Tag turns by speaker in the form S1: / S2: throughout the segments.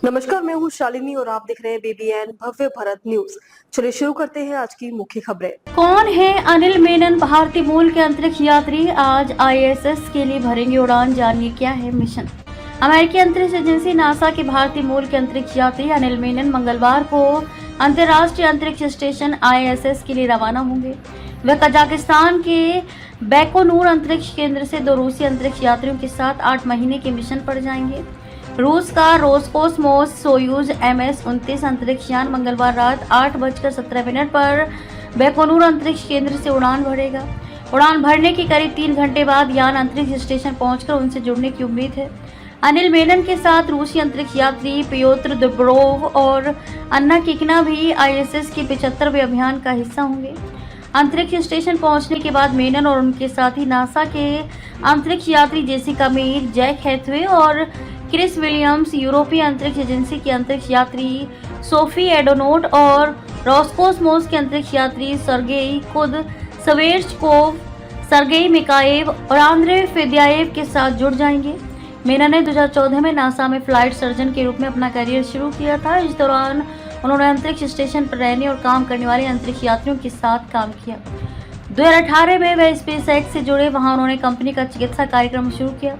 S1: नमस्कार, मैं हूँ शालिनी और आप देख रहे हैं बीबीएन भव्य भारत न्यूज। चलिए शुरू करते हैं आज की मुख्य खबरें।
S2: कौन है अनिल मेनन? भारतीय मूल के अंतरिक्ष यात्री आज आईएसएस के लिए भरेंगे उड़ान। जानिए क्या है मिशन। अमेरिकी अंतरिक्ष एजेंसी नासा के भारतीय मूल के अंतरिक्ष यात्री अनिल मेनन मंगलवार को अंतर्राष्ट्रीय अंतरिक्ष स्टेशन आईएसएस के लिए रवाना होंगे। वह कजाकिस्तान के बैकोनूर अंतरिक्ष केंद्र से 2 रूसी अंतरिक्ष यात्रियों के साथ 8 महीने के मिशन पर जाएंगे। रूस का रोसकोसमोस सोयूज MS-29 अंतरिक्ष यान मंगलवार रात 8:17 पर बैकोनूर अंतरिक्ष केंद्र से उड़ान भरेगा। उड़ान भरने के करीब 3 घंटे बाद यान अंतरिक्ष स्टेशन पहुंचकर उनसे जुड़ने की उम्मीद है। अनिल मेनन के साथ रूसी अंतरिक्ष यात्री पियोत्र दुब्रोव और अन्ना किकना भी आईएसएस के 75वें अभियान का हिस्सा होंगे। अंतरिक्ष स्टेशन पहुंचने के बाद मेनन और उनके साथी नासा के अंतरिक्ष यात्री जेसिका मीर, जैक हैथवे और क्रिस विलियम्स, यूरोपीय अंतरिक्ष एजेंसी के अंतरिक्ष यात्री सोफी एडोनोट और रोसकोसमोस के अंतरिक्ष यात्री सर्गेई कुदस्वेर्चकोव, सर्गेई मिकाएव और आंद्रे फेद्याएव के साथ जुड़ जाएंगे। मेनन ने 2014 में नासा में फ्लाइट सर्जन के रूप में अपना करियर शुरू किया था। इस दौरान उन्होंने अंतरिक्ष स्टेशन पर रहने और काम करने वाले अंतरिक्ष यात्रियों के साथ काम किया। 2018 में वह स्पेसएक्स से जुड़े, वहां उन्होंने कंपनी का चिकित्सा कार्यक्रम शुरू किया।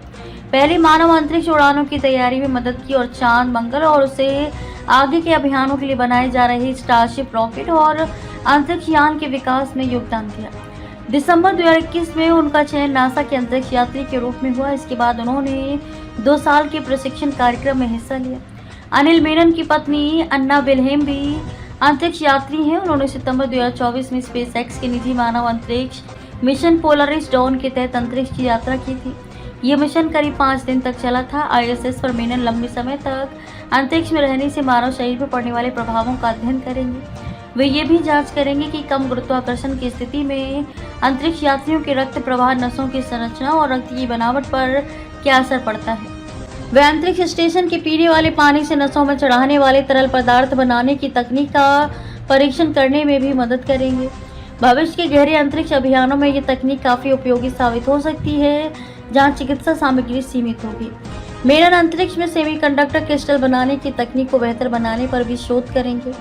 S2: पहली मानव अंतरिक्ष उड़ानों की तैयारी में मदद की और चांद, मंगल और उसे आगे के अभियानों के लिए बनाए जा रहे स्टारशिप रॉकेट और अंतरिक्ष यान के विकास में योगदान दिया। दिसंबर 2021 में उनका चयन नासा के अंतरिक्ष यात्री के रूप में हुआ। इसके बाद उन्होंने 2 साल के प्रशिक्षण कार्यक्रम में हिस्सा लिया। अनिल मेनन की पत्नी अन्ना विल्हेम भी अंतरिक्ष यात्री हैं। उन्होंने सितंबर 2024 में स्पेसएक्स के निजी मानव अंतरिक्ष मिशन पोलरिस डॉन के तहत अंतरिक्ष की यात्रा की थी। यह मिशन करीब 5 दिन तक चला था। आईएसएस पर मेनन लंबे समय तक अंतरिक्ष में रहने से मानव शरीर पर पड़ने वाले प्रभावों का अध्ययन करेंगे। वे ये भी जांच करेंगे कि कम गुरुत्वाकर्षण की स्थिति में अंतरिक्ष यात्रियों के रक्त प्रवाह, नसों की संरचना और रक्त की बनावट पर क्या असर पड़ता है। वे अंतरिक्ष स्टेशन के पीने वाले पानी से नसों में चढ़ाने वाले तरल पदार्थ बनाने की तकनीक का परीक्षण करने में भी मदद करेंगे। भविष्य के गहरे अंतरिक्ष अभियानों में ये तकनीक काफी उपयोगी साबित हो सकती है, जहां चिकित्सा सामग्री सीमित होगी। मेनन अंतरिक्ष में सेमीकंडक्टर क्रिस्टल बनाने की तकनीक को बेहतर बनाने पर भी शोध करेंगे।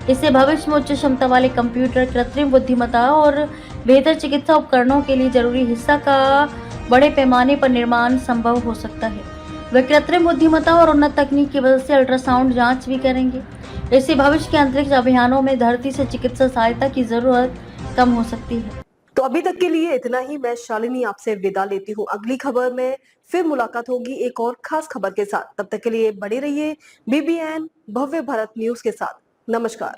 S2: इससे भविष्य में उच्च क्षमता वाले कंप्यूटर, कृत्रिम बुद्धिमत्ता और बेहतर चिकित्सा उपकरणों के लिए जरूरी हिस्सा का बड़े पैमाने पर निर्माण संभव हो सकता है। वे कृत्रिम बुद्धिमत्ता और उन्नत तकनीक की वजह से अल्ट्रासाउंड जांच भी करेंगे। इससे भविष्य के अंतरिक्ष अभियानों में धरती से चिकित्सा सहायता की जरूरत कम हो सकती है।
S1: तो अभी तक के लिए इतना ही। मैं शालिनी आपसे विदा लेती हूँ। अगली खबर में फिर मुलाकात होगी एक और खास खबर के साथ। तब तक के लिए बने रहिए बीबीएन भव्य भारत न्यूज के साथ। नमस्कार।